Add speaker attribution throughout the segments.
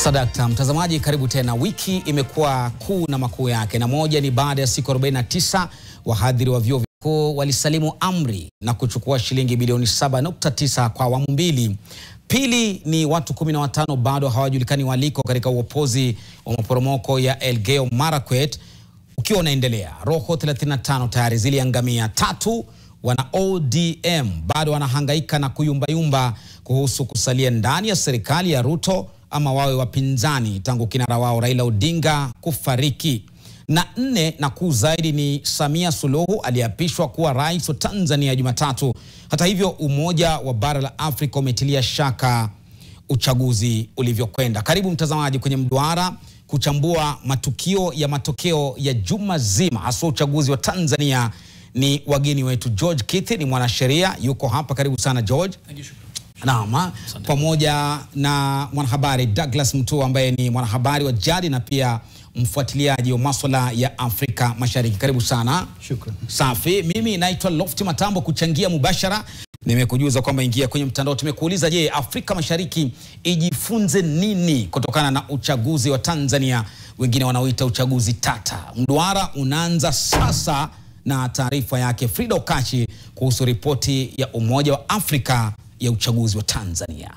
Speaker 1: Sadakta, mtazamaji, karibu tena. Wiki imekuwa kuu na makuu yake, na moja ni baada ya siku 49 wahadhiri wa vyuo vikuu walisalimu amri na kuchukua shilingi bilioni 7.9 kwa awamu mbili. Pili ni watu 15 bado hawajulikani waliko katika uopozi wa maporomoko ya Elgeyo Marakwet ukiwa unaendelea. Roho 35 tayari ziliangamia. Tatu, wana ODM bado wanahangaika na kuyumbayumba kuhusu kusalia ndani ya serikali ya Ruto ama wawe wapinzani tangu kinara wao Raila Odinga kufariki. Na nne na kuu zaidi ni Samia Suluhu aliapishwa kuwa rais wa Tanzania Jumatatu. Hata hivyo, Umoja wa Bara la Afrika umetilia shaka uchaguzi ulivyokwenda. Karibu mtazamaji kwenye mduara kuchambua matokeo ya juma zima hasa uchaguzi wa Tanzania. Ni wageni wetu. George Kithi ni mwanasheria, yuko hapa. Karibu sana George. Naam, pamoja na mwanahabari Douglas Mutua ambaye ni mwanahabari wa jadi na pia mfuatiliaji wa masuala ya Afrika Mashariki. Karibu sana.
Speaker 2: Shukrani.
Speaker 1: Safi. Mimi naitwa Lofty Matambo kuchangia mubashara. Nimekujuza kwamba ingia kwenye mtandao. Tumekuuliza, je, Afrika Mashariki ijifunze nini kutokana na uchaguzi wa Tanzania? Wengine wanaoita uchaguzi tata. Mduara unaanza sasa na taarifa yake Frida Okachi kuhusu ripoti ya Umoja wa Afrika ya uchaguzi wa Tanzania.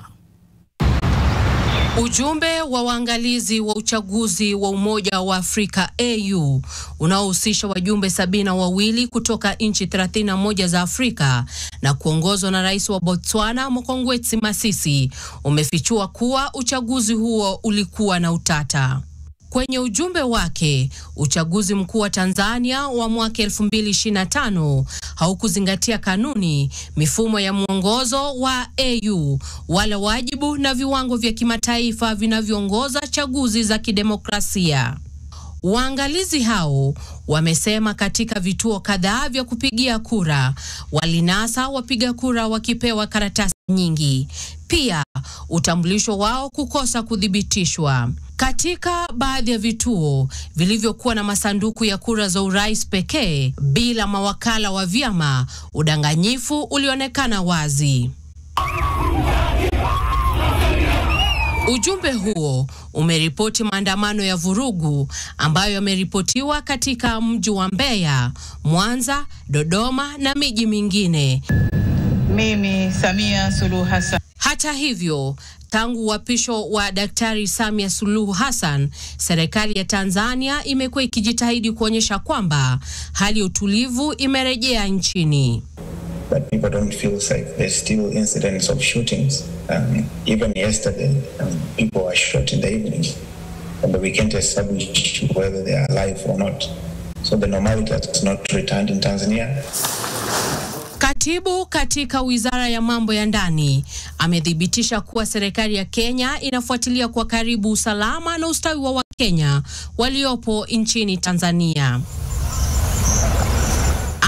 Speaker 3: Ujumbe wa waangalizi wa uchaguzi wa Umoja wa Afrika AU unaohusisha wajumbe 72 kutoka nchi 31 za Afrika na kuongozwa na Rais wa Botswana Mokgweetsi Masisi umefichua kuwa uchaguzi huo ulikuwa na utata. Kwenye ujumbe wake, uchaguzi mkuu wa Tanzania wa mwaka 2025 haukuzingatia kanuni, mifumo ya mwongozo wa AU, wala wajibu na viwango vya kimataifa vinavyoongoza chaguzi za kidemokrasia. Waangalizi hao wamesema katika vituo kadhaa vya kupigia kura walinasa wapiga kura wakipewa karatasi nyingi. Pia utambulisho wao kukosa kuthibitishwa. Katika baadhi ya vituo vilivyokuwa na masanduku ya kura za urais pekee bila mawakala wa vyama, udanganyifu ulionekana wazi. Ujumbe huo umeripoti maandamano ya vurugu ambayo yameripotiwa katika mji wa Mbeya, Mwanza, Dodoma na miji mingine.
Speaker 4: Mimi Samia Suluhu Hassan.
Speaker 3: Hata hivyo, tangu uapisho wa Daktari Samia Suluhu Hassan, serikali ya Tanzania imekuwa ikijitahidi kuonyesha kwamba hali ya utulivu imerejea nchini.
Speaker 5: But people don't feel safe. There's still incidents of shootings. Even yesterday, people were shot in the evening, and we can't establish whether they are alive or not. So the normality has not returned in Tanzania.
Speaker 3: Katibu katika Wizara ya Mambo ya Ndani amethibitisha kuwa serikali ya Kenya inafuatilia kwa karibu usalama na ustawi wa Wakenya waliopo nchini Tanzania.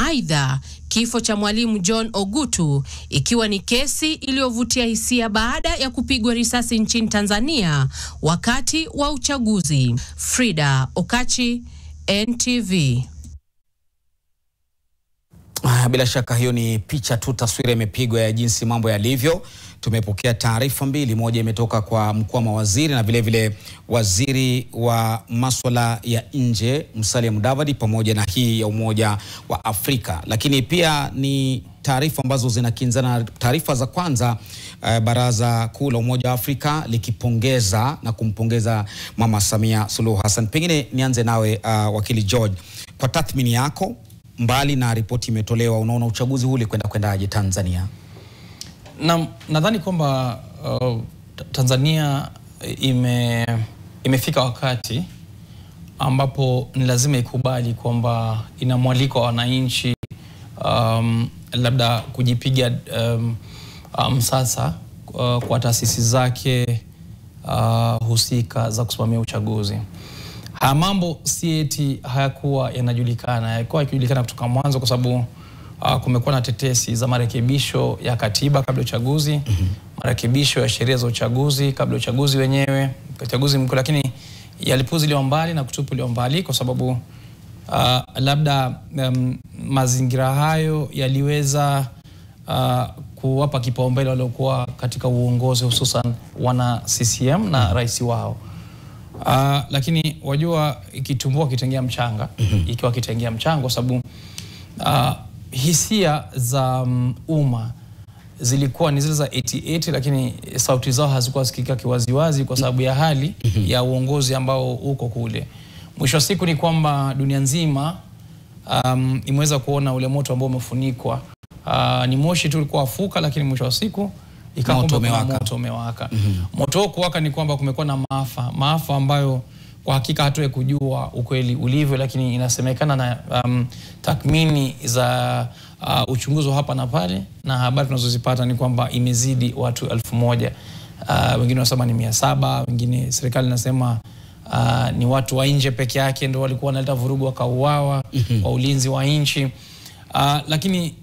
Speaker 3: Aidha, kifo cha Mwalimu John Ogutu ikiwa ni kesi iliyovutia hisia baada ya kupigwa risasi nchini Tanzania wakati wa uchaguzi. Frida Okachi, NTV.
Speaker 1: Bila shaka hiyo ni picha tu, taswira imepigwa ya jinsi mambo yalivyo. Tumepokea taarifa mbili, moja imetoka kwa mkuu wa mawaziri na vile vile waziri wa masuala ya nje Musalia Mudavadi pamoja na hii ya Umoja wa Afrika. Lakini pia ni taarifa ambazo zinakinzana. Taarifa za kwanza, Baraza Kuu la Umoja wa Afrika likipongeza na kumpongeza Mama Samia Suluhu Hassan. Pengine nianze nawe wakili George, kwa tathmini yako, mbali na ripoti imetolewa, unaona uchaguzi huu ulikwendaje Tanzania?
Speaker 2: Nadhani kwamba Tanzania imefika wakati ambapo ni lazima ikubali kwamba ina mwaliko wa wananchi labda kujipiga msasa kwa taasisi zake husika za kusimamia uchaguzi. Haya mambo si eti hayakuwa yanajulikana, hayakuwa yakijulikana kutoka mwanzo, kwa sababu kumekuwa na tetesi za marekebisho ya katiba kabla uchaguzi, marekebisho ya sheria za uchaguzi kabla uchaguzi wenyewe, uchaguzi mkuu, lakini yalipuziliwa mbali na kutupiliwa mbali kwa sababu labda mazingira hayo yaliweza kuwapa kipaumbele waliokuwa katika uongozi, hususan wana CCM na rais wao. Lakini wajua, ikitumbua kitengea mchanga, ikiwa kitengea mchanga, kwa sababu hisia za umma zilikuwa ni zile za 88, lakini sauti zao hazikuwa sikika kiwaziwazi kwa sababu ya hali ya uongozi ambao uko kule. Mwisho wa siku ni kwamba dunia nzima imeweza kuona ule moto ambao umefunikwa. Ni moshi tu ulikuwa afuka, lakini mwisho wa siku ikawa moto umewaka. Moto huo kuwaka ni kwamba kumekuwa na maafa ambayo kwa hakika hatuwe kujua ukweli ulivyo, lakini inasemekana na takmini za uchunguzi hapa na pale na habari tunazozipata ni kwamba imezidi watu 1000. Wengine wanasema ni 700, wengine serikali inasema ni watu wa nje peke yake ndio walikuwa wanaleta vurugu wakauawa kwa ulinzi wa nchi. Lakini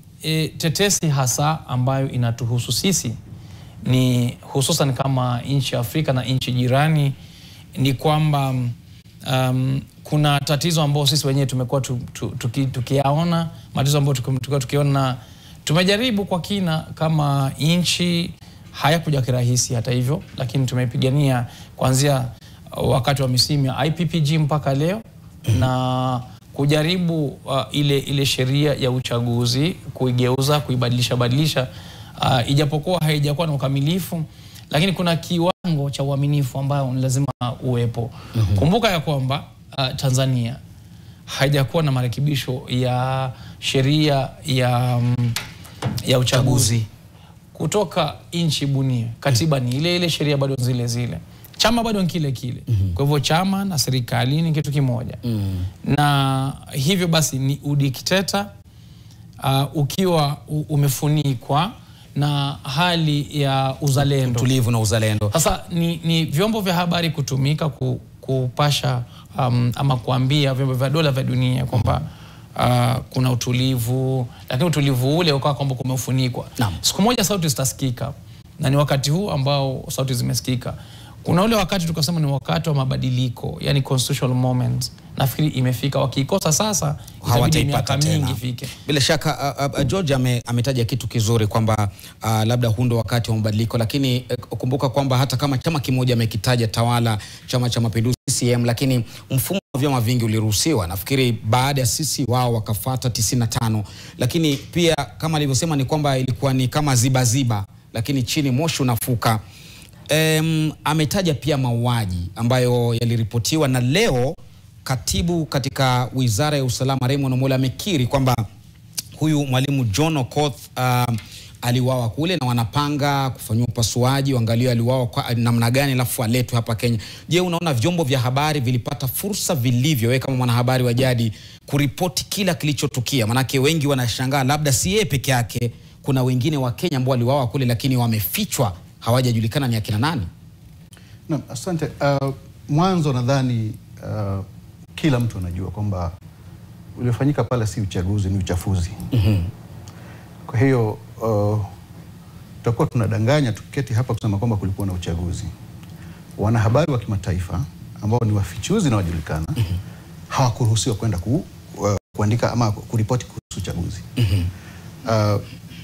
Speaker 2: tetesi hasa ambayo inatuhusu sisi ni hususan kama nchi ya Afrika na nchi jirani ni kwamba kuna tatizo ambao sisi wenyewe tumekuwa tukiyaona, matatizo ambayo tumekuwa tukiona, tumejaribu kwa kina kama nchi, hayakuja kirahisi hata hivyo, lakini tumepigania kuanzia wakati wa misimu ya IPPG mpaka leo na kujaribu ile sheria ya uchaguzi kuigeuza, kuibadilisha ijapokuwa haijakuwa na ukamilifu, lakini kuna kiwango cha uaminifu ambao lazima uwepo. Kumbuka ya kwamba Tanzania haijakuwa na marekebisho ya sheria ya uchaguzi kutoka nchi bunia. Katiba ni ile sheria bado zile. Chama bado ni kile. Kwa hivyo chama na serikali ni kitu kimoja. Na hivyo basi ni udikteta ukiwa umefunikwa na hali ya uzalendo,
Speaker 1: tulivu na uzalendo.
Speaker 2: Sasa ni vyombo vya habari kutumika kupasha ama kuambia vyombo vya dola vya dunia kwamba kuna utulivu, lakini utulivu ule ukawa kwamba kumefunikwa. Siku moja sauti zitasikika, na ni wakati huu ambao sauti zimesikika. Kuna ule wakati tukasema ni wakati wa mabadiliko, yani constitutional moment. Nafikiri imefika, wakikosa sasa
Speaker 1: hawataipata tena.
Speaker 2: Ifike.
Speaker 1: Bila shaka George ametaja kitu kizuri kwamba labda hundo wakati wa mabadiliko, lakini kumbuka kwamba hata kama chama kimoja amekitaja tawala, Chama cha Mapinduzi CCM, lakini mfumo wa vyama vingi uliruhusiwa. Nafikiri baada ya sisi wao wakafuata 95, lakini pia kama alivyosema ni kwamba ilikuwa ni kama ziba, lakini chini moshi unafuka. Ametaja pia mauaji ambayo yaliripotiwa, na leo katibu katika Wizara ya Usalama Raymond Omola amekiri kwamba huyu Mwalimu John Okoth aliuawa kule na wanapanga kufanywa upasuaji, waangalie aliuawa kwa namna gani alafu aletwe hapa Kenya. Je, unaona vyombo vya habari vilipata fursa vilivyo, wewe kama mwanahabari wa jadi, kuripoti kila kilichotukia? Manake wengi wanashangaa labda si yeye peke yake, kuna wengine wa Kenya ambao waliuawa kule lakini wamefichwa, hawajajulikana ni akina nani.
Speaker 6: Naam, asante. Mwanzo nadhani kila mtu anajua kwamba uliofanyika pale si uchaguzi, ni uchafuzi. Kwa hiyo tutakuwa tunadanganya tukiketi hapa kusema kwamba kulikuwa na uchaguzi. Wanahabari wa kimataifa ambao ni wafichuzi na wajulikana hawakuruhusiwa kwenda kuandika ama kuripoti kuhusu uchaguzi.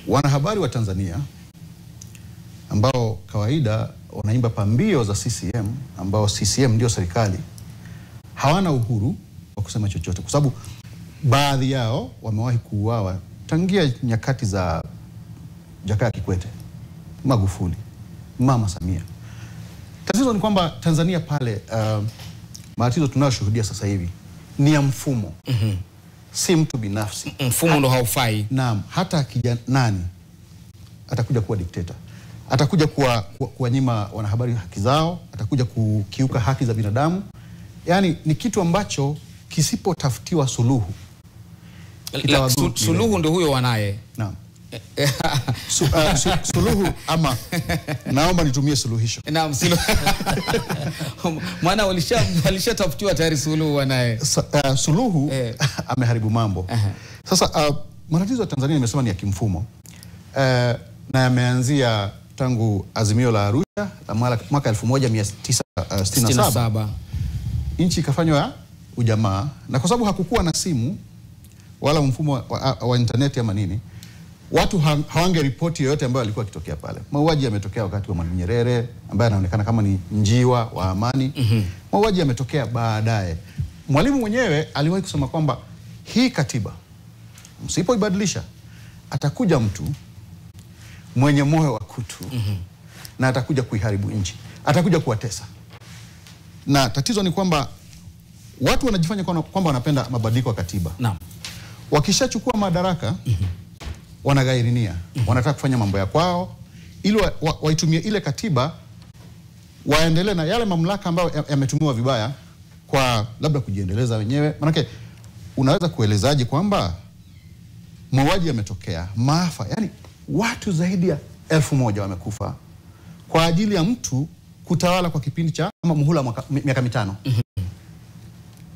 Speaker 6: Wanahabari wa Tanzania ambao kawaida wanaimba pambio za CCM, ambao CCM ndio serikali, hawana uhuru wa kusema chochote, kwa sababu baadhi yao wamewahi kuuawa tangia nyakati za Jakaya Kikwete, Magufuli, Mama Samia. Tatizo ni kwamba Tanzania pale matatizo tunayoshuhudia sasa hivi ni ya mfumo. Si mtu binafsi.
Speaker 1: Mfumo ndo haufai.
Speaker 6: Naam, hata kijana nani atakuja kuwa dikteta, atakuja kuwanyima wanahabari haki zao, atakuja kukiuka haki za binadamu. Yani ni kitu ambacho kisipotafutiwa suluhu.
Speaker 1: Suluhu ndio huyo wanaye.
Speaker 6: Naam. Suluhu ama naomba nitumie suluhisho.
Speaker 1: Naam, maana walishatafutiwa tayari suluhu wanaye.
Speaker 6: Suluhu ameharibu mambo. Sasa matatizo ya Tanzania nimesema ni ya kimfumo. Na yameanzia tangu Azimio la Arusha la mwaka 1967. Nchi ikafanywa ujamaa, na kwa sababu hakukuwa na simu wala mfumo wa internet ama nini, watu hawange ripoti yoyote ambayo alikuwa akitokea pale. Mauaji yametokea wakati wa Mwalimu Nyerere ambaye anaonekana kama ni njiwa wa amani. Mauaji yametokea baadaye. Mwalimu mwenyewe aliwahi kusema kwamba hii katiba msipoibadilisha atakuja mtu mwenye moyo wa kutu na atakuja kuiharibu nchi, atakuja kuwatesa. Na tatizo ni kwamba watu wanajifanya kwamba wanapenda mabadiliko ya katiba.
Speaker 1: Naam.
Speaker 6: Wakishachukua madaraka wanagairinia, wanataka kufanya mambo ya kwao ili waitumie ile katiba waendelee na yale mamlaka ambayo yametumiwa vibaya kwa labda kujiendeleza wenyewe. Manake unaweza kuelezaje kwamba mauaji yametokea, maafa, yani watu zaidi ya 1000 wamekufa kwa ajili ya mtu kutawala kwa kipindi cha ama muhula miaka 5.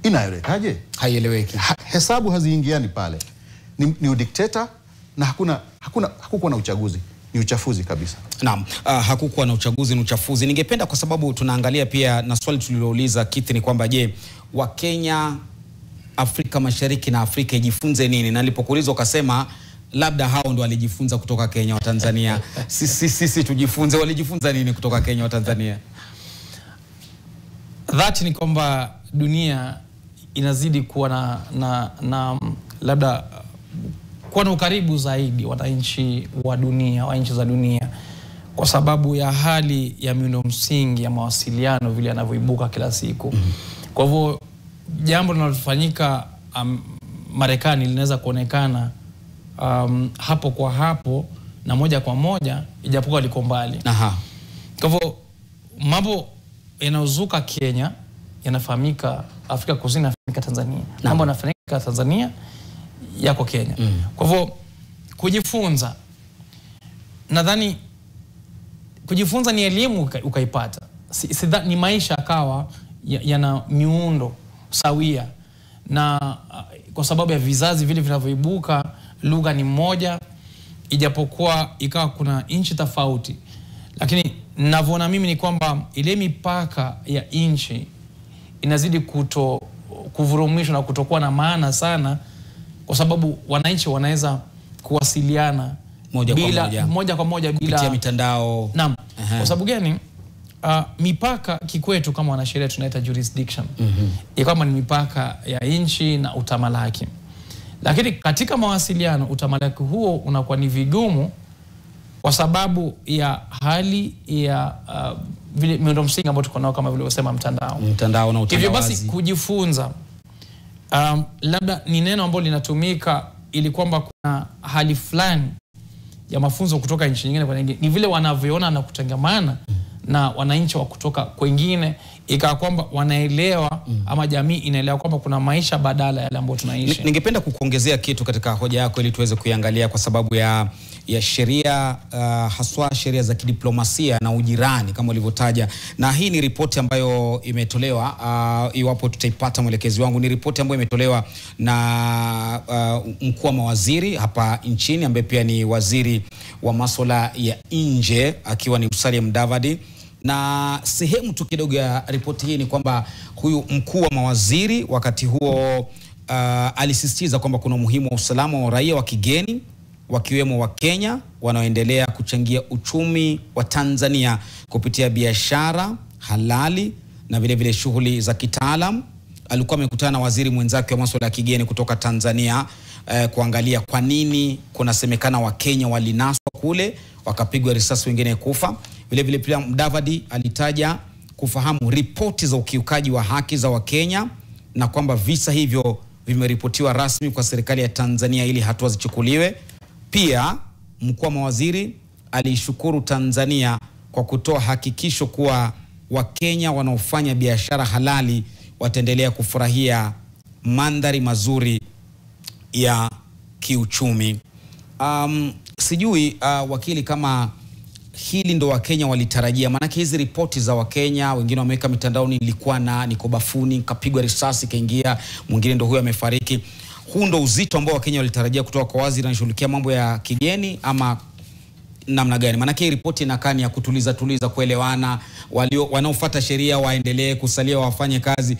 Speaker 6: Inaelewekaje?
Speaker 1: Haieleweki.
Speaker 6: Hesabu haziingiani pale. Ni udikteta na hakukuwa na uchaguzi. Ni uchafuzi kabisa.
Speaker 1: Naam, hakukuwa na uchaguzi, ni uchafuzi. Ningependa kwa sababu tunaangalia pia na swali tulilouliza Kithi ni kwamba je, Wakenya Afrika Mashariki na Afrika ijifunze nini? Na nilipokuuliza ukasema labda hao ndo walijifunza kutoka Kenya wa Tanzania. Sisi tujifunze, walijifunza nini kutoka Kenya wa Tanzania?
Speaker 2: Dhati ni kwamba dunia inazidi kuwa na labda kuwa na ukaribu zaidi wananchi wa dunia, wa nchi za dunia, kwa sababu ya hali ya miundo msingi ya mawasiliano vile yanavyoibuka kila siku. Kwa hivyo jambo linalofanyika Marekani linaweza kuonekana hapo kwa hapo na moja kwa moja, ijapokuwa liko mbali. Kwa hivyo mambo yanayozuka Kenya yanafahamika Afrika Kusini, yanafahamika Tanzania. Mambo yanafanyika Tanzania yako Kenya. Kwa hivyo kujifunza, nadhani kujifunza ni elimu ukaipata. Ni maisha akawa yana miundo sawia, na kwa sababu ya vizazi vile vinavyoibuka, lugha ni moja, ijapokuwa ikawa kuna nchi tofauti. Lakini ninavyoona mimi ni kwamba ile mipaka ya nchi inazidi kuvurumishwa na kutokuwa na maana sana, kwa sababu wananchi wanaweza kuwasiliana moja kwa moja bila
Speaker 1: kupitia mitandao.
Speaker 2: Naam. Kwa sababu gani? Mipaka kikwetu kama wanasheria tunaita jurisdiction. Kama ni mipaka ya nchi na utamalaki. Lakini katika mawasiliano utamalaki huo unakuwa ni vigumu kwa sababu ya hali ya vile miundo msingi ambayo tuko nao kama vile usema mtandao na utandawazi. Hivyo basi kujifunza labda ni neno ambalo linatumika ili kwamba kuna hali fulani ya mafunzo kutoka nchi nyingine kwa nyingine, ni vile wanavyoona na kutangamana na wananchi wa kutoka kwingine, ikawa kwamba wanaelewa ama jamii inaelewa kwamba kuna maisha badala ya yale ambayo tunaishi.
Speaker 1: Ningependa kukuongezea kitu katika hoja yako ili tuweze kuiangalia kwa sababu ya sheria, haswa sheria za kidiplomasia na ujirani kama ulivyotaja. Na hii ni ripoti ambayo imetolewa, iwapo tutaipata mwelekezi wangu, ni ripoti ambayo imetolewa na mkuu wa mawaziri hapa nchini ambaye pia ni waziri wa masuala ya nje akiwa ni Musalia Mudavadi. Na sehemu tu kidogo ya ripoti hii ni kwamba huyu mkuu wa mawaziri wakati huo alisisitiza kwamba kuna umuhimu wa usalama wa raia wa kigeni wakiwemo wa Kenya wanaoendelea kuchangia uchumi wa Tanzania kupitia biashara halali na vile vile shughuli za kitaalam. Alikuwa amekutana na waziri mwenzake wa masuala ya kigeni kutoka Tanzania kuangalia kwa nini kunasemekana wa Kenya walinaswa kule wakapigwa risasi wengine kufa. Vile vile pia Mudavadi alitaja kufahamu ripoti za ukiukaji wa haki za Wakenya na kwamba visa hivyo vimeripotiwa rasmi kwa serikali ya Tanzania ili hatua zichukuliwe. Pia mkuu wa mawaziri alishukuru Tanzania kwa kutoa hakikisho kuwa Wakenya wanaofanya biashara halali wataendelea kufurahia mandhari mazuri ya kiuchumi. Sijui wakili kama hili ndo Wakenya walitarajia, maanake hizi ripoti za Wakenya wengine wameweka mitandaoni, nilikuwa na niko bafuni kapigwa risasi kaingia, mwingine ndo huyo amefariki. Huu ndo uzito ambao Wakenya walitarajia kutoka kwa waziri anashughulikia mambo ya kigeni ama namna gani? Maanake hii ripoti inakaa ni ya kutuliza kuelewana, wanaofuata sheria waendelee kusalia wafanye kazi,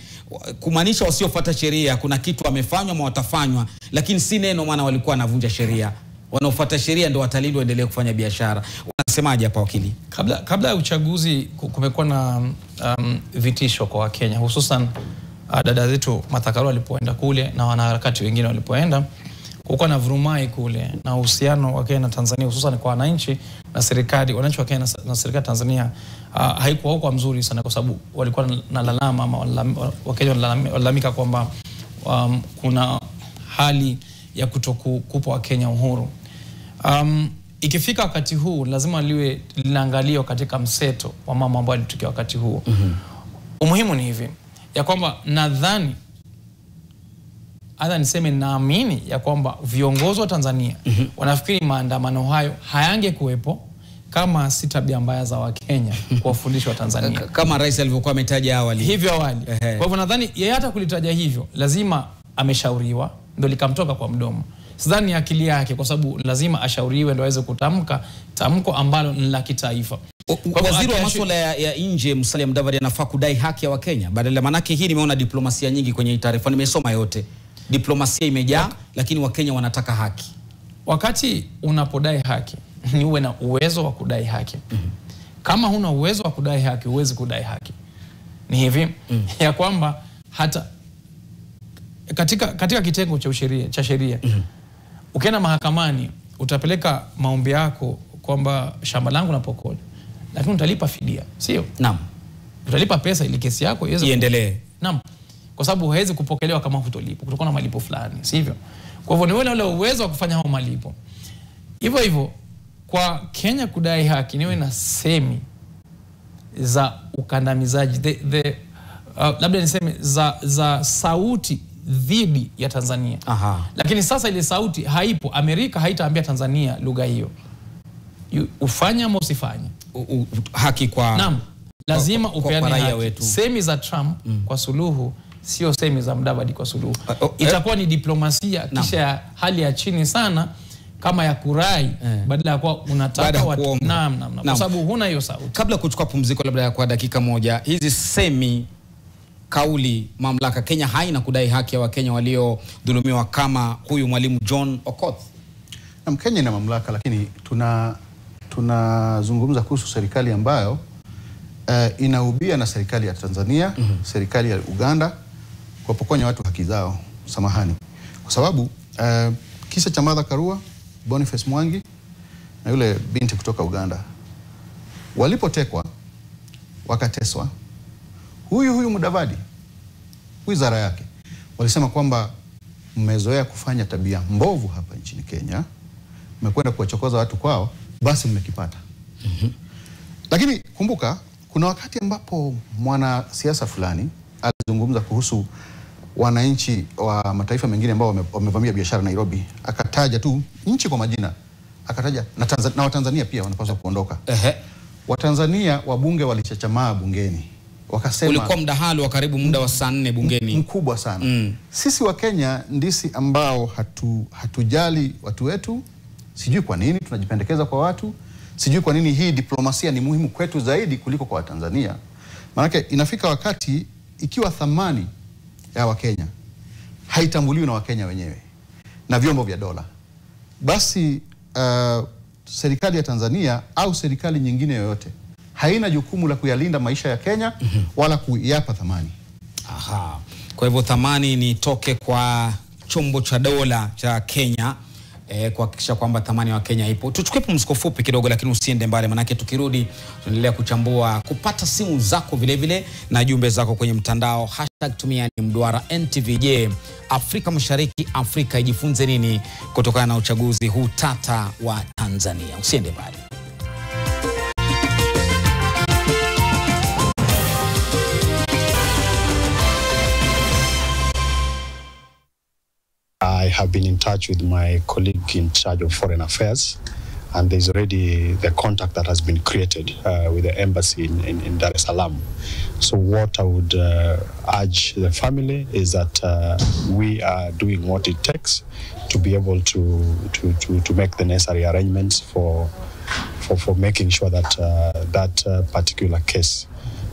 Speaker 1: kumaanisha wasiofuata sheria kuna kitu wamefanywa ama watafanywa, lakini si neno maana walikuwa wanavunja sheria. wanaofuata sheria ndio watalindwa endelee kufanya biashara. Unasemaje hapa wakili?
Speaker 2: Kabla ya uchaguzi kumekuwa na vitisho kwa Wakenya, hususan dada zetu Martha Karua alipoenda kule na wanaharakati wengine walipoenda, kulikuwa na vurumai kule, na uhusiano wa Kenya na Tanzania hususan kwa wananchi na serikali, wananchi wa Kenya na serikali Tanzania haikuwa mzuri sana, kwa sababu walikuwa na lalama ama Wakenya walalamika kwamba kuna hali ya kutokupa Wakenya uhuru. Ikifika wakati huu lazima liwe linaangaliwa katika mseto wa mambo ambayo yalitokea wakati huu. Umuhimu ni hivi ya kwamba nadhani niseme naamini ya kwamba viongozi wa Tanzania wanafikiri maandamano hayo hayange kuwepo kama si tabia mbaya za Wakenya kuwafundisha wa Tanzania
Speaker 1: kama rais alivyokuwa ametaja awali.
Speaker 2: Hivyo awali. Kwa hivyo nadhani yeye hata kulitaja hivyo lazima ameshauriwa ndio likamtoka kwa mdomo. Sidhani akili yake, kwa sababu lazima ashauriwe ndio aweze kutamka tamko ambalo ni la kitaifa.
Speaker 1: Waziri wa masuala ya nje Musalia Mudavadi anafaa kudai haki ya Wakenya badala, manake hii nimeona diplomasia nyingi kwenye taarifa, nimesoma yote. Diplomasia imejaa, lakini Wakenya wanataka haki. Wakati unapodai haki ni uwe na uwezo wa kudai haki. Kama huna uwezo wa kudai haki, huwezi kudai haki. Ni hivi ya kwamba hata katika kitengo cha sheria ukienda mahakamani utapeleka maombi yako kwamba shamba langu napokodi, lakini utalipa fidia, sio? Naam. Utalipa pesa ili kesi yako iendelee. Naam. Kwa sababu haiwezi kupokelewa kama hutolipa kutokana na malipo fulani, sivyo? Kwa hivyo ni ule uwezo wa kufanya hao malipo. Hivyo kwa Kenya kudai haki niwe na semi za ukandamizaji, labda niseme za sauti dhidi ya Tanzania. Lakini sasa ile sauti haipo. Amerika haitaambia Tanzania lugha hiyo. Ufanye ama usifanye. Haki kwa... Naam. Lazima upeane haki. Semi za Trump kwa Suluhu sio semi za Mudavadi kwa Suluhu. Itakuwa ni diplomasia kisha ya hali ya chini sana, kama ya kurai badala ya kuwa unataka watu. Naam. Kwa sababu huna hiyo sauti. Kabla kuchukua pumziko labda kwa dakika moja, hizi semi kauli mamlaka Kenya haina kudai haki ya Wakenya waliodhulumiwa kama huyu Mwalimu John Okoth.
Speaker 6: Na Kenya ina mamlaka, lakini tunazungumza kuhusu serikali ambayo inaubia na serikali ya Tanzania, serikali ya Uganda kwa kupokonya watu haki zao. Samahani. Kwa sababu kisa cha Martha Karua, Boniface Mwangi na yule binti kutoka Uganda walipotekwa wakateswa, huyu Mudavadi, wizara yake walisema kwamba mmezoea kufanya tabia mbovu hapa nchini Kenya, mmekwenda kuwachokoza watu kwao, basi mmekipata. Lakini kumbuka kuna wakati ambapo mwanasiasa fulani alizungumza kuhusu wananchi wa mataifa mengine ambao wamevamia biashara Nairobi, akataja tu nchi kwa majina, akataja na Watanzania pia wanapaswa kuondoka. Watanzania wabunge walichachamaa bungeni, wakasema
Speaker 1: ulikuwa mdahalo wa karibu muda wa saa 4 bungeni,
Speaker 6: mkubwa sana. Sisi wa Kenya ndisi ambao hatujali watu wetu. Sijui kwa nini tunajipendekeza kwa watu, sijui kwa nini hii diplomasia ni muhimu kwetu zaidi kuliko kwa Tanzania. Maana inafika wakati ikiwa thamani ya Wakenya haitambuliwi na Wakenya wenyewe na vyombo vya dola, basi serikali ya Tanzania au serikali nyingine yoyote haina jukumu la kuyalinda maisha ya Kenya wala kuyapa thamani.
Speaker 1: Kwa hivyo thamani ni toke kwa chombo cha dola cha Kenya kuhakikisha kwamba thamani wa Kenya ipo. Tuchukue pumziko fupi kidogo, lakini usiende mbali, manake tukirudi tunaendelea kuchambua, kupata simu zako vile na jumbe zako kwenye mtandao. #tumiani Mduara NTV. Je, Afrika Mashariki, Afrika ijifunze nini kutokana na uchaguzi huu tata wa Tanzania? Usiende mbali.
Speaker 7: I have been in touch with my colleague in charge of foreign affairs, and there's already the contact that has been created with the embassy in Dar es Salaam. So what I would urge the family is that we are doing what it takes to be able to make the necessary arrangements for making sure that that particular case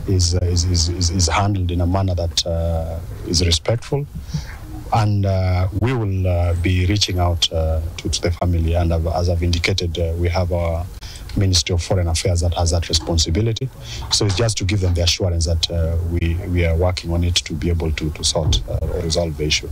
Speaker 7: is handled in a manner that is respectful. And we will be reaching out to the family. And as I've indicated, we have our Ministry of Foreign Affairs that has that responsibility. So it's just to give them the assurance that we are working on it to be able to sort or resolve the issue.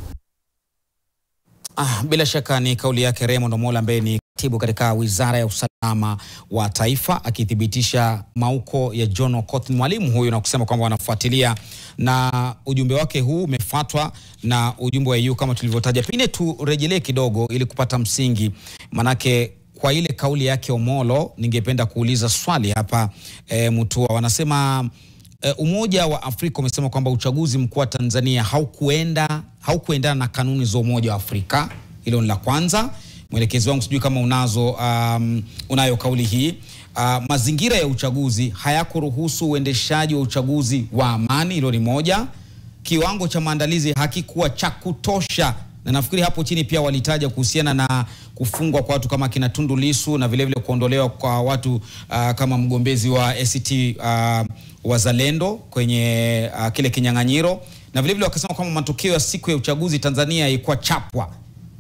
Speaker 1: Bila shaka ni kauli yake Raymond Omola ambaye ni katibu katika Wizara ya Usalama wa Taifa, akithibitisha mauko ya John Okoth Mwalimu huyu na kusema kwamba wanafuatilia, na ujumbe wake huu umefuatwa na ujumbe wa EU kama tulivyotaja. Pengine turejelee kidogo ili kupata msingi, manake kwa ile kauli yake Omolo ningependa kuuliza swali hapa. Mutua wanasema Umoja wa Afrika umesema kwamba uchaguzi mkuu wa Tanzania haukuendana na kanuni za Umoja wa Afrika. Hilo ni la kwanza. Mwelekezi wangu sijui kama unayo kauli hii. Mazingira ya uchaguzi hayakuruhusu uendeshaji wa uchaguzi wa amani. Hilo ni moja. Kiwango cha maandalizi hakikuwa cha kutosha. Na nafikiri hapo chini pia walitaja kuhusiana na kufungwa kwa watu kama kina Tundu Lissu na vile vile kuondolewa kwa watu kama mgombezi wa ACT Wazalendo kwenye kile kinyang'anyiro, na vile vile wakasema kwamba matokeo ya siku ya uchaguzi Tanzania ilikuwa chapwa,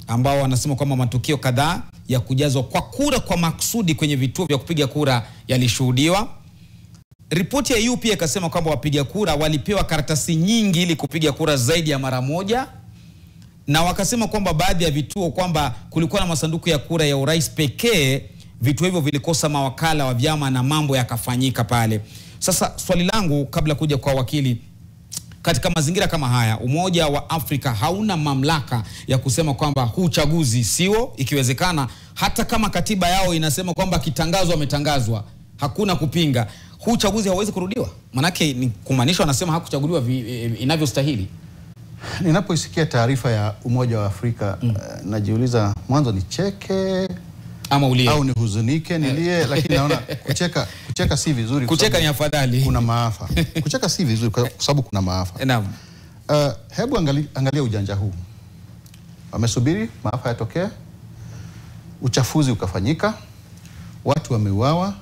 Speaker 1: ambao wanasema kwamba matokeo kadhaa ya kujazwa kwa kura kwa maksudi kwenye vituo vya kupiga kura yalishuhudiwa. Ripoti ya EU pia ikasema kwamba wapiga kura walipewa karatasi nyingi ili kupiga kura zaidi ya mara moja, na wakasema kwamba baadhi ya vituo kwamba kulikuwa na masanduku ya kura ya urais pekee, vituo hivyo vilikosa mawakala wa vyama na mambo yakafanyika pale. Sasa swali langu kabla kuja kwa wakili, katika mazingira kama haya Umoja wa Afrika hauna mamlaka ya kusema kwamba huu uchaguzi sio, ikiwezekana hata kama katiba yao inasema kwamba kitangazwa ametangazwa, hakuna kupinga, huu uchaguzi hauwezi kurudiwa? Manake ni kumaanisha wanasema hakuchaguliwa inavyostahili.
Speaker 6: Ninapoisikia taarifa ya Umoja wa Afrika najiuliza mwanzo ni cheke
Speaker 1: ama ulie
Speaker 6: au nihuzunike nilie, lakini naona kucheka si vizuri.
Speaker 1: Kucheka ni afadhali.
Speaker 6: Kuna maafa. Kucheka si vizuri kwa sababu kuna maafa.
Speaker 1: Naam.
Speaker 6: Hebu angalia ujanja huu. Wamesubiri maafa yatokee, uchafuzi ukafanyika, watu wameuawa,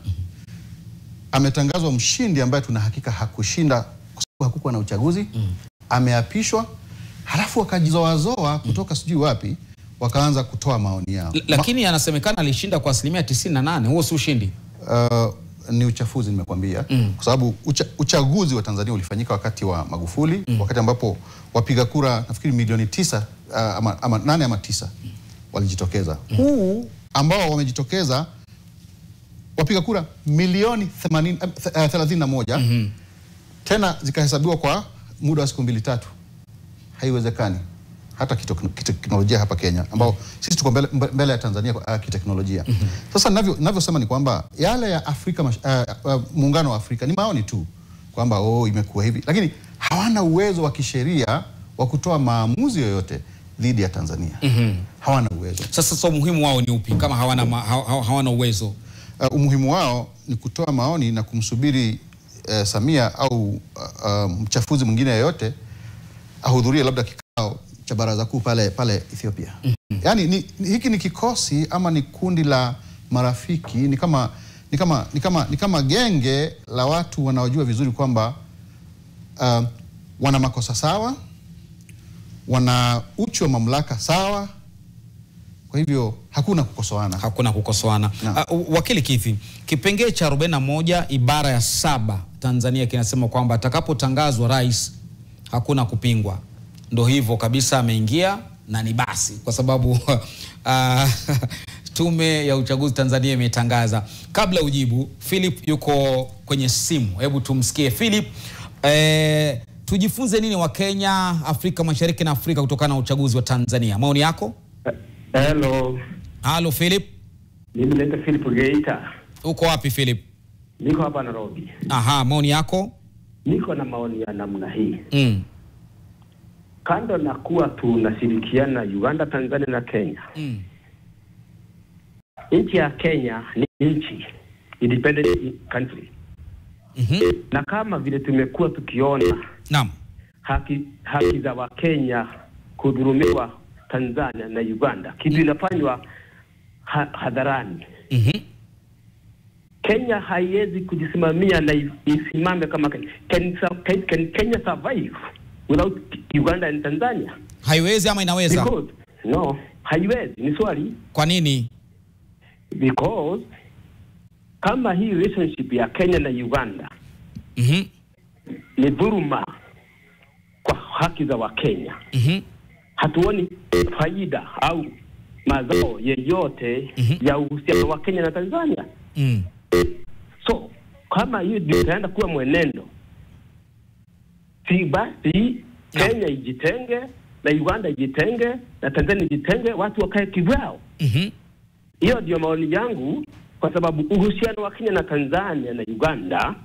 Speaker 6: ametangazwa mshindi ambaye tuna hakika hakushinda kwa sababu hakukuwa na uchaguzi, ameapishwa, halafu wakajizoazoa kutoka sijui wapi wakaanza kutoa maoni yao.
Speaker 1: Lakini anasemekana alishinda kwa 98%. Huo si ushindi.
Speaker 6: Ni uchafuzi nimekwambia. Kwa sababu uchaguzi wa Tanzania ulifanyika wakati wa Magufuli, wakati ambapo wapiga kura nafikiri milioni 9 ama 8 ama 9 walijitokeza. Huu ambao wamejitokeza wapiga kura milioni 31 tena zikahesabiwa kwa muda wa siku 2-3. Haiwezekani. Hata kiteknolojia hapa Kenya ambao sisi tuko mbele ya Tanzania kwa kiteknolojia. Sasa ninavyosema ni kwamba yale ya Afrika muungano wa Afrika ni maoni tu kwamba imekuwa hivi, lakini hawana uwezo wa kisheria wa kutoa maamuzi yoyote dhidi ya Tanzania. Hawana uwezo.
Speaker 1: Sasa umuhimu wao ni upi kama hawana uwezo?
Speaker 6: Umuhimu wao ni kutoa maoni na kumsubiri Samia au mchafuzi mwingine yoyote ahudhurie labda kikao cha baraza kuu pale Ethiopia. Yaani hiki ni kikosi ama ni kundi la marafiki, ni kama genge la watu wanaojua vizuri kwamba wana makosa sawa, wana uchu wa mamlaka sawa, kwa hivyo hakuna kukosoana.
Speaker 1: Hakuna kukosoana. Wakili Kithi, kipengee cha 41 ibara ya 7 Tanzania kinasema kwamba atakapotangazwa rais hakuna kupingwa. Ndo hivyo kabisa, ameingia na ni basi, kwa sababu Tume ya Uchaguzi Tanzania imetangaza. Kabla ujibu, Philip yuko kwenye simu. Hebu tumsikie Philip. Tujifunze nini wa Kenya, Afrika Mashariki na Afrika kutokana na uchaguzi wa Tanzania? Maoni yako? Hello Philip.
Speaker 8: Mimi naitwa Philip Geita.
Speaker 1: Uko wapi Philip?
Speaker 8: Niko hapa Nairobi.
Speaker 1: Aha, maoni yako?
Speaker 8: Niko na maoni ya namna hii. Kando na kuwa tunashirikiana Uganda, Tanzania na Kenya. Nchi ya Kenya ni nchi independent country. Na kama vile tumekuwa tukiona haki za wa Kenya kudhulumiwa Tanzania na Uganda, kitu inafanywa hadharani. Kenya haiwezi kujisimamia na isimame kama Kenya survive without Uganda and Tanzania?
Speaker 1: Haiwezi ama inaweza?
Speaker 8: Because, no, haiwezi. Ni swali.
Speaker 1: Kwa nini?
Speaker 8: Because kama hii relationship ya Kenya na Uganda ni dhuluma kwa haki za Wakenya. Hatuoni faida au mazao yeyote ya uhusiano wa Kenya na Tanzania. So kama hiyo ndio itaenda kuwa mwenendo, si basi Kenya ijitenge na Uganda ijitenge na Tanzania ijitenge, watu wakae kivyao. Hiyo ndio maoni yangu, kwa sababu uhusiano wa Kenya na Tanzania na Uganda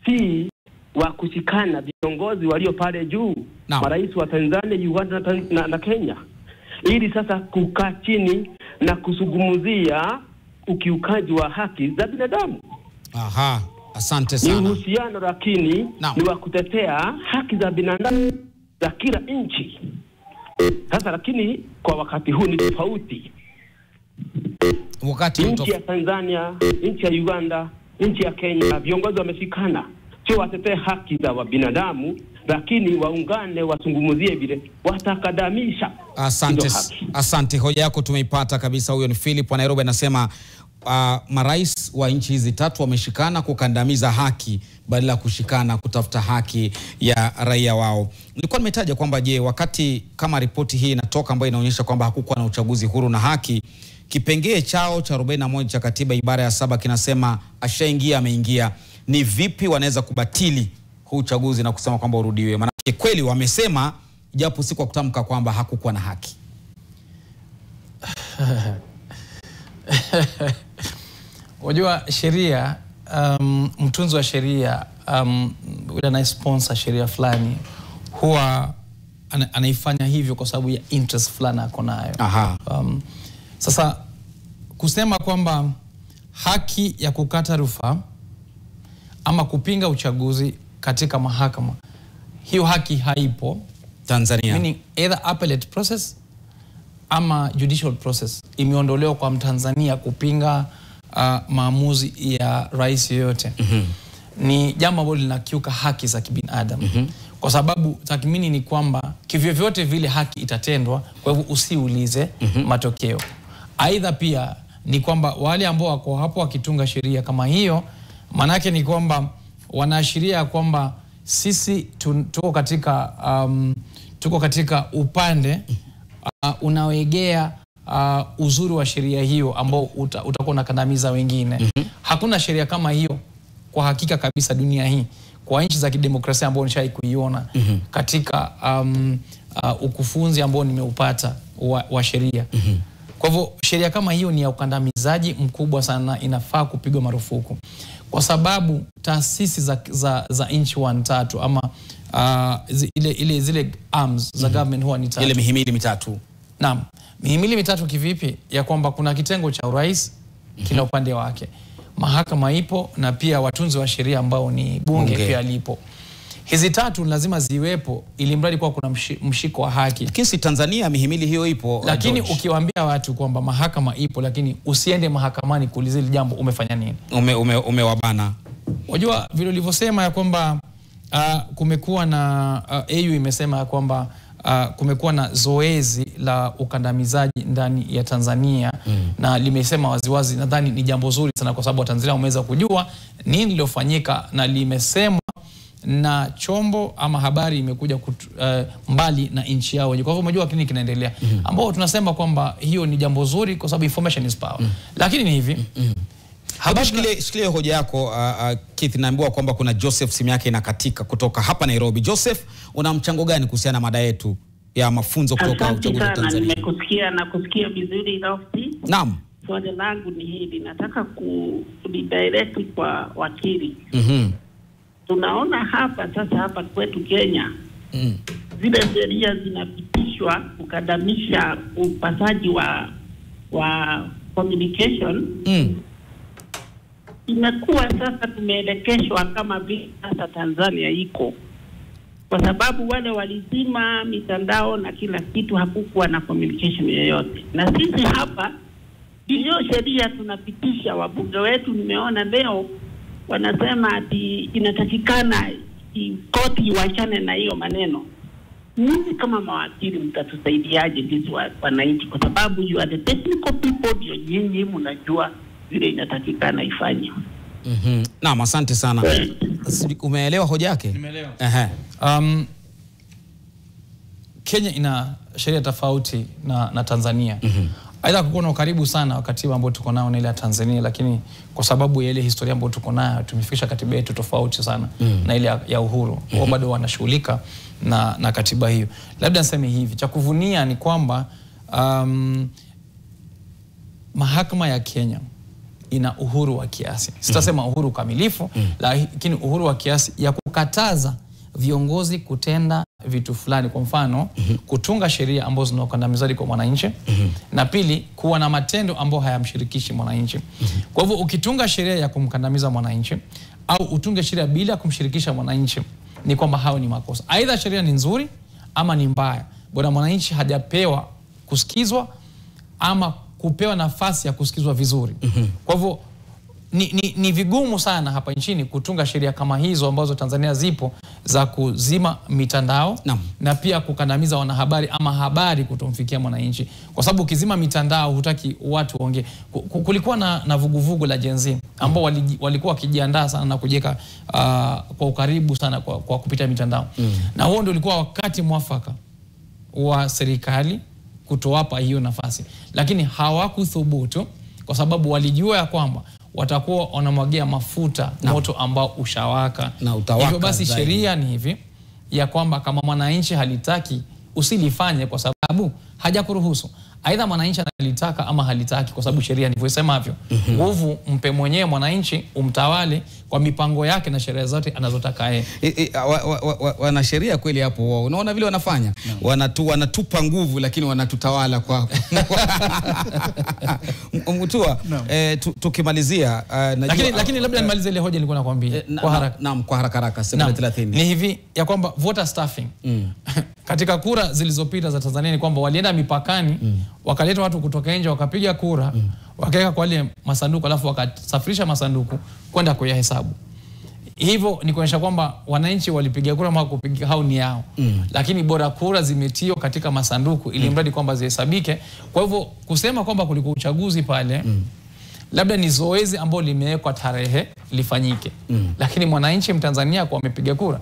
Speaker 8: si wa kushikana viongozi walio pale juu, marais wa Tanzania, Uganda na Kenya, ili sasa kukaa chini na kusungumzia ukiukaji wa haki za binadamu.
Speaker 1: Aha, asante sana.
Speaker 8: Ni uhusiano lakini ni wa kutetea haki za binadamu za kila nchi. Sasa lakini kwa wakati huu ni tofauti.
Speaker 1: Wakati
Speaker 8: nchi ya Tanzania, nchi ya Uganda, nchi ya Kenya, viongozi wameshikana, sio watetee haki za binadamu, lakini waungane wasungumuzie vile watakadamisha.
Speaker 1: Asante, hoja yako tumeipata kabisa. Huyo ni Philip wa Nairobi, anasema marais wa nchi hizi tatu wameshikana kukandamiza haki badala ya kushikana kutafuta haki ya raia wao. Nilikuwa nimetaja kwamba wakati kama ripoti hii inatoka ambayo inaonyesha kwamba hakukuwa na uchaguzi huru na haki, kipengee chao cha 41 cha katiba ibara ya 7 kinasema ashaingia ameingia. Ni vipi wanaweza kubatili huu uchaguzi na kusema kwamba urudiwe? Maana kweli wamesema, japo si kwa kutamka kwamba hakukuwa na haki.
Speaker 2: Wajua sheria, mtunzi wa sheria, yule anasponsor sheria fulani huwa anaifanya hivyo kwa sababu ya interest fulani ako nayo. Sasa kusema kwamba haki ya kukata rufaa ama kupinga uchaguzi katika mahakama, hiyo haki haipo
Speaker 1: Tanzania.
Speaker 2: Meaning either appellate process ama judicial process imeondolewa kwa Mtanzania kupinga maamuzi ya rais yoyote. Ni jambo ambalo linakiuka haki za kibinadamu. Kwa sababu tathmini ni kwamba kivyovyote vile haki itatendwa, kwa hivyo usiulize matokeo. Aidha pia ni kwamba wale ambao wako hapo wakitunga sheria kama hiyo, manake ni kwamba wanaashiria kwamba sisi tuko katika upande unaoegea uzuri wa sheria hiyo ambao utakuwa unakandamiza wengine. Hakuna sheria kama hiyo kwa hakika kabisa dunia hii, kwa nchi za kidemokrasia ambao nishai kuiona katika ukufunzi ambao nimeupata wa sheria. Kwa hivyo sheria kama hiyo ni ya ukandamizaji mkubwa sana, inafaa kupigwa marufuku. Kwa sababu taasisi za nchi tatu ama zile arms za government huwa ni tatu.
Speaker 1: Ile mihimili mitatu.
Speaker 2: Naam. Mihimili mitatu kivipi? Ya kwamba kuna kitengo cha urais kila upande wake, mahakama ipo, na pia watunzi wa sheria ambao ni bunge pia lipo. Hizi tatu lazima ziwepo ili mradi kwa kuna mshiko wa haki.
Speaker 1: Lakini si Tanzania mihimili hiyo ipo.
Speaker 2: Lakini ukiwaambia watu kwamba mahakama ipo lakini usiende mahakamani kuuliza ile jambo, umefanya nini?
Speaker 1: Umewabana.
Speaker 2: Wajua vile ulivyosema ya kwamba kumekuwa na AU imesema ya kwamba kumekuwa na zoezi la ukandamizaji ndani ya Tanzania na limesema waziwazi, nadhani ni jambo zuri sana kwa sababu Watanzania wameweza kujua nini lilofanyika, na limesemwa na chombo ama habari imekuja mbali na nchi yao. Kwa hivyo umejua kile kinaendelea, ambao tunasema kwamba hiyo ni jambo zuri kwa sababu information is power. Lakini ni hivi,
Speaker 1: shikilia hoja yako Keith. Naambiwa kwamba kuna Joseph simu yake inakatika kutoka hapa Nairobi. Joseph, una mchango gani kuhusiana na mada yetu ya mafunzo kutoka uchaguzi wa Tanzania?
Speaker 9: Nimekusikia vizuri Rafiki.
Speaker 1: Naam.
Speaker 9: Swali langu ni hili, nataka kudirect kwa wakili. Tunaona hapa kwetu Kenya, zile sheria zinapitishwa kukadamisha upasaji wa communication. Imekuwa sasa tumeelekeshwa kama vile sasa Tanzania iko, kwa sababu wale walizima mitandao na kila kitu, hakukuwa na communication yoyote. Na sisi hapa hiyo sheria tunapitisha, wabunge wetu nimeona leo wanasema ati inatakikana koti iwachane na hiyo maneno. Nyinyi kama mawakili mtatusaidiaje sisi wananchi, kwa sababu you are the technical people, ndio nyinyi mnajua vile inatakikana ifanye.
Speaker 1: Naam, asante sana. Umeelewa hoja yake?
Speaker 2: Nimeelewa. Kenya ina sheria tofauti na Tanzania. Aidha kuko na ukaribu sana wa katiba ambayo tuko nao na ile ya Tanzania, lakini kwa sababu ya ile historia ambayo tuko nayo tumefikisha katiba yetu tofauti sana na ile ya uhuru. Wao bado wanashughulika na katiba hiyo. Labda niseme hivi, cha kuvunia ni kwamba mahakama ya Kenya ina uhuru wa kiasi. Sitasema uhuru kamilifu, lakini uhuru wa kiasi ya kukataza viongozi kutenda vitu fulani, kwa mfano kutunga sheria ambazo zinakandamizaji kwa mwananchi, na pili kuwa na matendo ambayo hayamshirikishi mwananchi. Kwa hivyo ukitunga sheria ya kumkandamiza mwananchi au utunge sheria bila kumshirikisha mwananchi, ni kwamba hao ni makosa. Aidha sheria ni nzuri ama ni mbaya, bwana mwananchi hajapewa kusikizwa ama kupewa nafasi ya kusikizwa vizuri. Kwa hivyo ni vigumu sana hapa nchini kutunga sheria kama hizo ambazo Tanzania zipo za kuzima mitandao na pia kukandamiza wanahabari ama habari kutomfikia mwananchi, kwa sababu ukizima mitandao hutaki watu waongee. Kulikuwa na vuguvugu la Gen Z ambao walikuwa wakijiandaa sana na kujeka kwa ukaribu sana kwa kupita mitandao, na huo ndio ulikuwa wakati mwafaka wa serikali kutowapa hiyo nafasi, lakini hawakuthubutu kwa sababu walijua ya kwamba watakuwa wanamwagia mafuta moto ambao ushawaka na utawaka. Hivyo basi sheria ni hivi ya kwamba kama mwananchi halitaki usilifanye kwa sababu hajakuruhusu. Aidha mwananchi analitaka ama halitaki, kwa sababu sheria ndivyo isemavyo. Nguvu mpe mwenyewe mwananchi, umtawale kwa mipango yake na sheria zote anazotaka yeye.
Speaker 1: Wana sheria kweli hapo. Unaona vile wanafanya? Wanatupa nguvu lakini wanatutawala kwa Mutua. Tukimalizia
Speaker 2: lakini labda nimalize ile hoja nilikuwa nakwambia kwa haraka.
Speaker 1: Naam, kwa haraka sekunde 30.
Speaker 2: Ni hivi ya kwamba voter staffing katika kura zilizopita za Tanzania ni kwamba walienda mipakani, wakaleta watu kutoka nje, wakapiga kura, wakaweka kwa ile masanduku, alafu wakasafirisha masanduku kwenda kuyahesabu. Hivyo ni kuonyesha kwamba wananchi walipiga kura ama kupiga hao ni yao. Lakini bora kura zimetio katika masanduku ili mradi kwamba zihesabike. Kwa hivyo kusema kwamba kulikuwa uchaguzi pale, labda ni zoezi ambalo limewekwa tarehe lifanyike. Lakini mwananchi Mtanzania kwa amepiga kura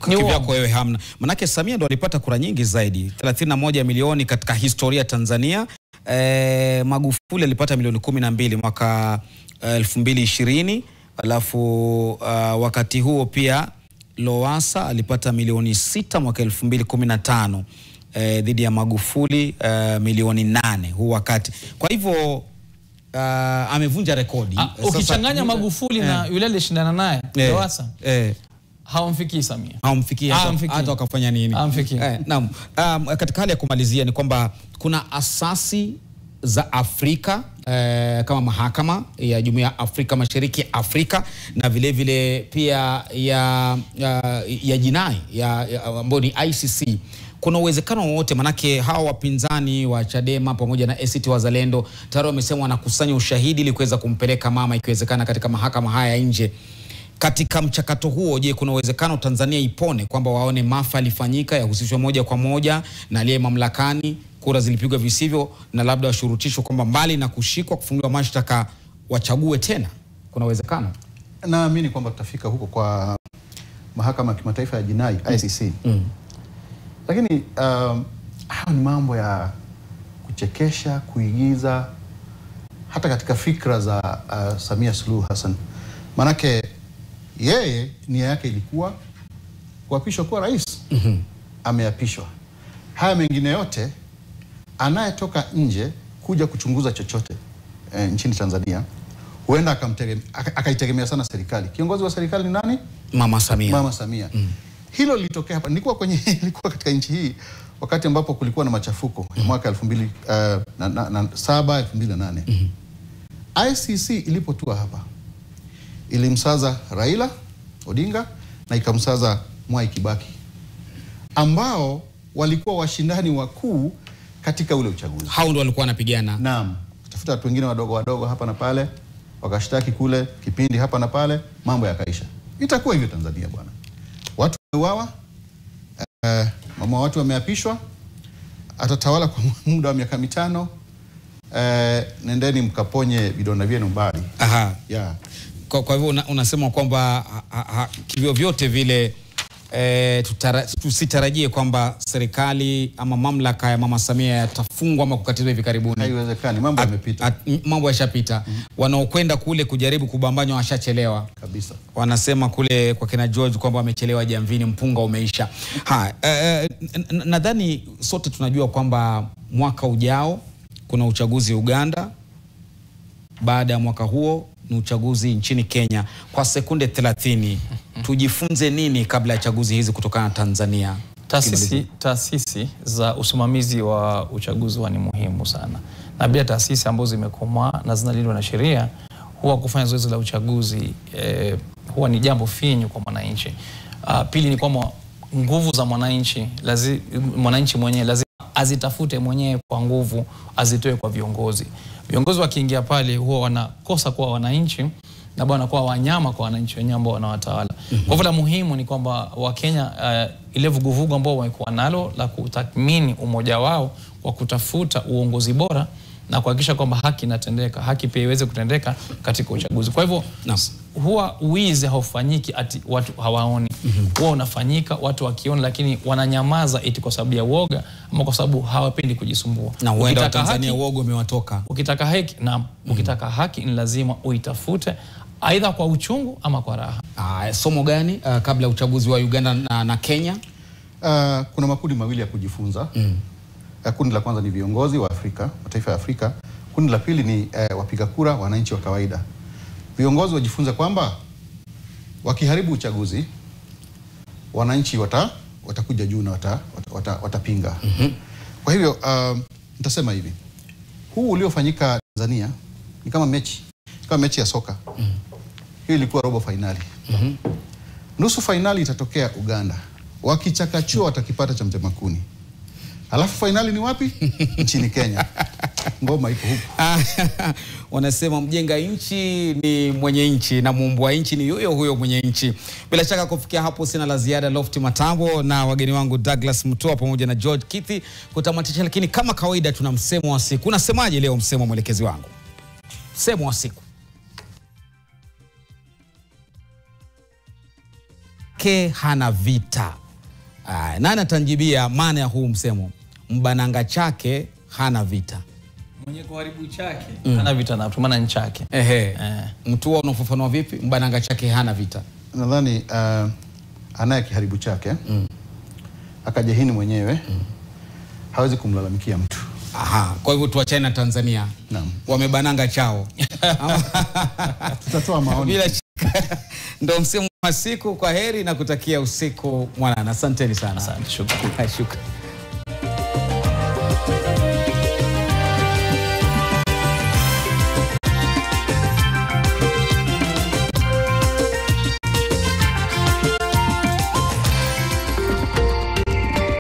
Speaker 1: kivyako wewe hamna. Manake Samia ndo alipata kura nyingi zaidi, 31 milioni katika historia Tanzania. Magufuli alipata milioni 12 mwaka 2020. Alafu wakati huo pia Lowassa alipata milioni 6 mwaka 2015 dhidi ya Magufuli milioni 8 huu wakati. Kwa hivyo amevunja rekodi.
Speaker 2: Ukichanganya Magufuli na yule alishindana naye Lowassa, hawamfikii Samia.
Speaker 1: Hawamfikii hata wakafanya nini. Naam, katika hali ya kumalizia ni kwamba kuna asasi za Afrika kama mahakama ya Jumuiya ya Afrika Mashariki Afrika, na vile vile pia ya jinai ambayo ni ICC. Kuna uwezekano wote, manake hawa wapinzani wa Chadema pamoja na ACT Wazalendo tayari wamesema wanakusanya ushahidi ili kuweza kumpeleka mama ikiwezekana katika mahakama haya nje. Katika mchakato huo, je, kuna uwezekano Tanzania ipone kwamba waone maafa yalifanyika yahusishwa moja kwa moja na aliye mamlakani, kura zilipigwa visivyo, na labda washurutishwe kwamba mbali na kushikwa kufunguliwa mashtaka wachague tena? Kuna uwezekano?
Speaker 6: Naamini kwamba tutafika huko kwa mahakama ya kimataifa ya jinai ICC. Lakini hayo ni mambo ya kuchekesha, kuigiza hata katika fikra za Samia Suluhu Hassan. Manake yeye nia yake ilikuwa kuapishwa kuwa rais. Ameapishwa. Haya mengine yote, anayetoka nje kuja kuchunguza chochote nchini Tanzania huenda akaitegemea sana serikali. Kiongozi wa serikali ni nani? Mama Samia. Mama Samia. Hilo lilitokea hapa. Nilikuwa katika nchi hii wakati ambapo kulikuwa na machafuko ya mwaka 2007 2008. ICC ilipotua hapa ilimsaza Raila Odinga na ikamsaza Mwai Kibaki, ambao walikuwa washindani wakuu katika ule uchaguzi.
Speaker 1: Hao ndio walikuwa wanapigana.
Speaker 6: Naam. Tafuta watu wengine wadogo hapa na pale, wakashtaki kule kipindi hapa na pale, mambo yakaisha. Itakuwa hivyo Tanzania bwana. Watu wameuawa, mama watu wameapishwa, atatawala kwa muda wa miaka 5. Nendeni mkaponye vidonda vyenu mbali.
Speaker 1: Aha.
Speaker 6: Yeah.
Speaker 1: Kwa hivyo unasema kwamba kivyo vyote vile tusitarajie kwamba serikali ama mamlaka ya Mama Samia yatafungwa ama kukatizwa hivi karibuni.
Speaker 6: Haiwezekani, mambo yamepita.
Speaker 1: Mambo yashapita. Wanaokwenda kule kujaribu kubambanywa washachelewa.
Speaker 6: Kabisa.
Speaker 1: Wanasema kule kwa kina George kwamba wamechelewa jamvini, mpunga umeisha. Nadhani sote tunajua kwamba mwaka ujao kuna uchaguzi Uganda. Baada ya mwaka huo ni uchaguzi nchini Kenya. Kwa sekunde 30 tujifunze nini kabla ya chaguzi hizi kutokana na Tanzania?
Speaker 2: Taasisi za usimamizi wa uchaguzi ni muhimu sana. Na bila taasisi ambazo zimekomaa na zinalindwa na sheria, huwa kufanya zoezi la uchaguzi huwa ni jambo finyu kwa mwananchi. Pili ni kwamba nguvu za mwananchi mwenyewe lazima azitafute mwenyewe kwa nguvu, azitoe kwa viongozi. Viongozi wakiingia pale huwa wanakosa kuwa wananchi na bwana kuwa wanyama kwa wananchi wenyewe ambao wanawatawala. Kwa hivyo la muhimu ni kwamba Wakenya ile vuguvugu ambao wamekuwa nalo la kutathmini umoja wao wa kutafuta uongozi bora na kuhakikisha kwamba haki inatendeka, haki pia iweze kutendeka katika uchaguzi. Kwa hivyo huwa uizi haufanyiki ati watu hawaoni. Huwa unafanyika watu wakiona, lakini wananyamaza eti kwa sababu ya uoga ama kwa sababu hawapendi kujisumbua.
Speaker 1: Na huenda Tanzania uoga umewatoka.
Speaker 2: Ukitaka haki ukitaka haki ni lazima uitafute aidha kwa uchungu ama kwa raha.
Speaker 1: Somo gani kabla uchaguzi wa Uganda na Kenya?
Speaker 6: Kuna makundi mawili ya kujifunza. Kundi la kwanza ni viongozi wa Afrika, mataifa ya Afrika. Kundi la pili ni wapiga kura, wananchi wa kawaida. Viongozi wajifunza kwamba wakiharibu uchaguzi, wananchi watakuja juu na watapinga. Kwa hivyo nitasema hivi, huu uliofanyika Tanzania ni kama mechi ya soka. Hii ilikuwa robo finali. Nusu finali itatokea Uganda. Wakichakachua watakipata cha mtema kuni. Alafu finali ni wapi? Nchini Kenya. Ngoma iko huko.
Speaker 1: Wanasema mjenga nchi ni mwenye nchi na muumbwa nchi ni huyo mwenye nchi. Bila shaka kufikia hapo sina la ziada. Lofty Matambo na wageni wangu Douglas Mutua pamoja na George Kithi kutamatisha, lakini kama kawaida tuna msemo wa siku. Unasemaje leo msemo mwelekezi wangu? Msemo wa siku. Ke hana vita. Nani atanjibia maana ya huu msemo? Mbananga chake hana vita.
Speaker 2: Mwenye kuharibu chake hana vita na maana ni chake.
Speaker 1: Mtu unafafanua vipi mbananga chake hana vita?
Speaker 6: Nadhani anaye kiharibu chake akajehini mwenyewe hawezi kumlalamikia mtu.
Speaker 1: Kwa hivyo tuachane na Tanzania.
Speaker 6: Naam.
Speaker 1: Wamebananga chao.
Speaker 6: Tutatoa maoni.
Speaker 1: Bila shaka ndio msemo wa siku. Kwa heri na kutakia usiku mwanana. Asanteni sana.
Speaker 2: Asante, shukrani.
Speaker 1: Shukrani.